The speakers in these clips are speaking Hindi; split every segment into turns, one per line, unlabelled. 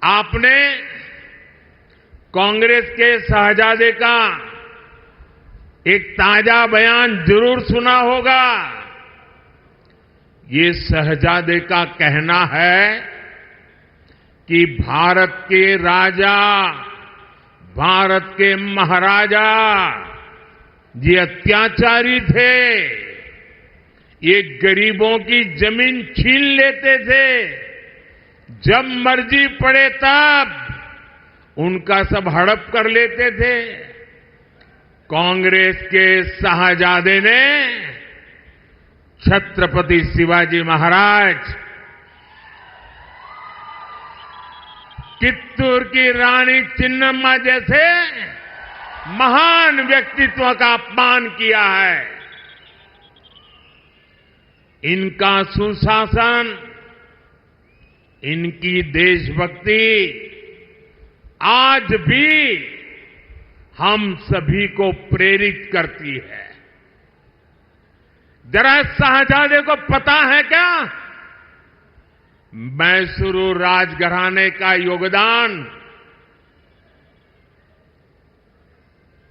आपने कांग्रेस के शहजादे का एक ताजा बयान जरूर सुना होगा। ये शहजादे का कहना है कि भारत के राजा, भारत के महाराजा ये अत्याचारी थे। ये गरीबों की जमीन छीन लेते थे, जब मर्जी पड़े तब उनका सब हड़प कर लेते थे। कांग्रेस के शाहजादे ने छत्रपति शिवाजी महाराज, कित्तूर की रानी चिन्नम्मा जैसे महान व्यक्तित्व का अपमान किया है। इनका सुशासन, इनकी देशभक्ति आज भी हम सभी को प्रेरित करती है। जरा शाहजादे को पता है क्या मैसूरू राजघराने का योगदान?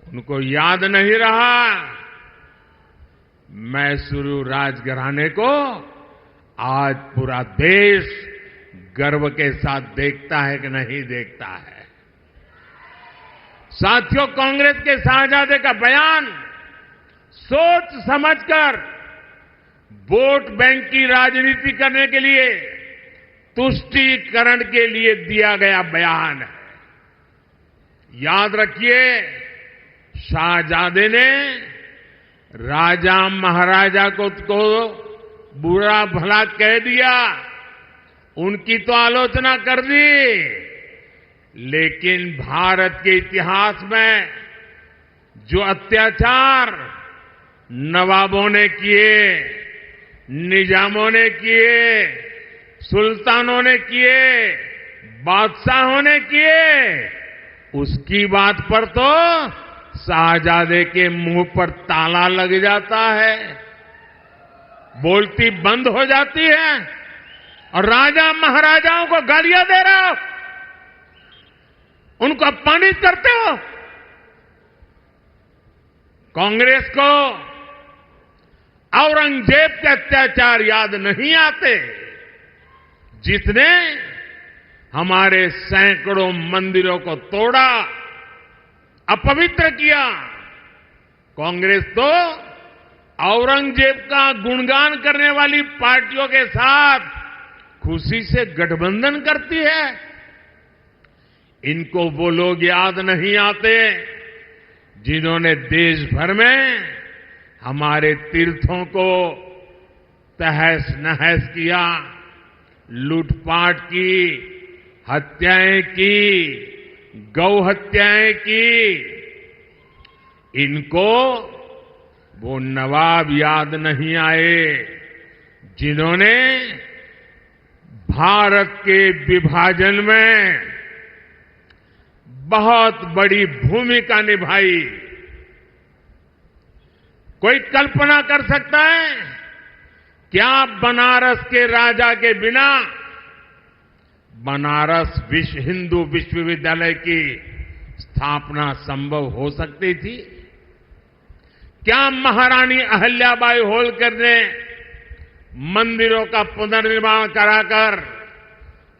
उनको याद नहीं रहा। मैसूरू राजघराने को आज पूरा देश गर्व के साथ देखता है कि नहीं देखता है। साथियों, कांग्रेस के शाहजादे का बयान सोच समझकर वोट बैंक की राजनीति करने के लिए, तुष्टीकरण के लिए दिया गया बयान है। याद रखिए, शाहजादे ने राजा महाराजा को बुरा भला कह दिया, उनकी तो आलोचना कर दी, लेकिन भारत के इतिहास में जो अत्याचार नवाबों ने किए, निजामों ने किए, सुल्तानों ने किए, बादशाहों ने किए, उसकी बात पर तो शाहजादे के मुंह पर ताला लग जाता है, बोलती बंद हो जाती है और राजा महाराजाओं को गालियां दे रहे हो, उनको अपमानित करते हो। कांग्रेस को औरंगजेब के अत्याचार याद नहीं आते, जिसने हमारे सैकड़ों मंदिरों को तोड़ा, अपवित्र किया। कांग्रेस तो औरंगजेब का गुणगान करने वाली पार्टियों के साथ खुशी से गठबंधन करती है। इनको वो लोग याद नहीं आते जिन्होंने देश भर में हमारे तीर्थों को तहस नहस किया, लूटपाट की, हत्याएं की, गौ हत्याएं की। इनको वो नवाब याद नहीं आए जिन्होंने भारत के विभाजन में बहुत बड़ी भूमिका निभाई। कोई कल्पना कर सकता है क्या बनारस के राजा के बिना बनारस हिंदू विश्वविद्यालय की स्थापना संभव हो सकती थी? क्या महारानी अहल्याबाई होलकर ने मंदिरों का पुनर्निर्माण कराकर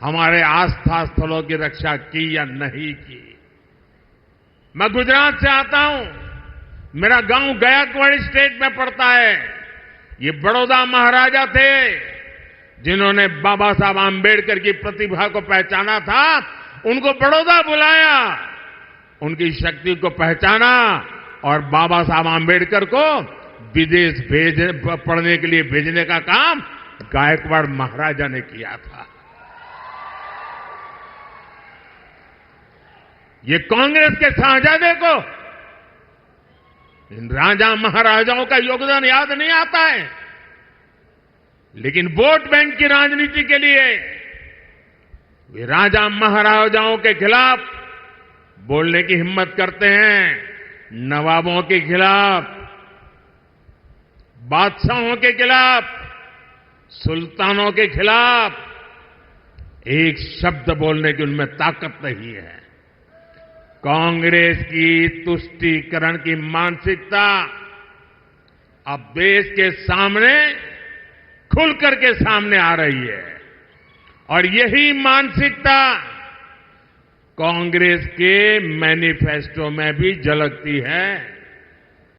हमारे आस्था स्थलों की रक्षा की या नहीं की? मैं गुजरात से आता हूं, मेरा गांव गायकवाड़ स्टेट में पड़ता है। ये बड़ौदा महाराजा थे जिन्होंने बाबा साहब आंबेडकर की प्रतिभा को पहचाना था, उनको बड़ौदा बुलाया, उनकी शक्ति को पहचाना और बाबा साहब आंबेडकर को विदेश पढ़ने के लिए भेजने का काम गायकवाड़ महाराजा ने किया था। ये कांग्रेस के शाहजादे को इन राजा महाराजाओं का योगदान याद नहीं आता है, लेकिन वोट बैंक की राजनीति के लिए वे राजा महाराजाओं के खिलाफ बोलने की हिम्मत करते हैं, नवाबों के खिलाफ, बादशाहों के खिलाफ, सुल्तानों के खिलाफ। एक शब्द बोलने की उनमें ताकत नहीं है। कांग्रेस की तुष्टीकरण की मानसिकता अब देश के सामने खुल करके सामने आ रही है और यही मानसिकता कांग्रेस के मैनिफेस्टो में भी झलकती है।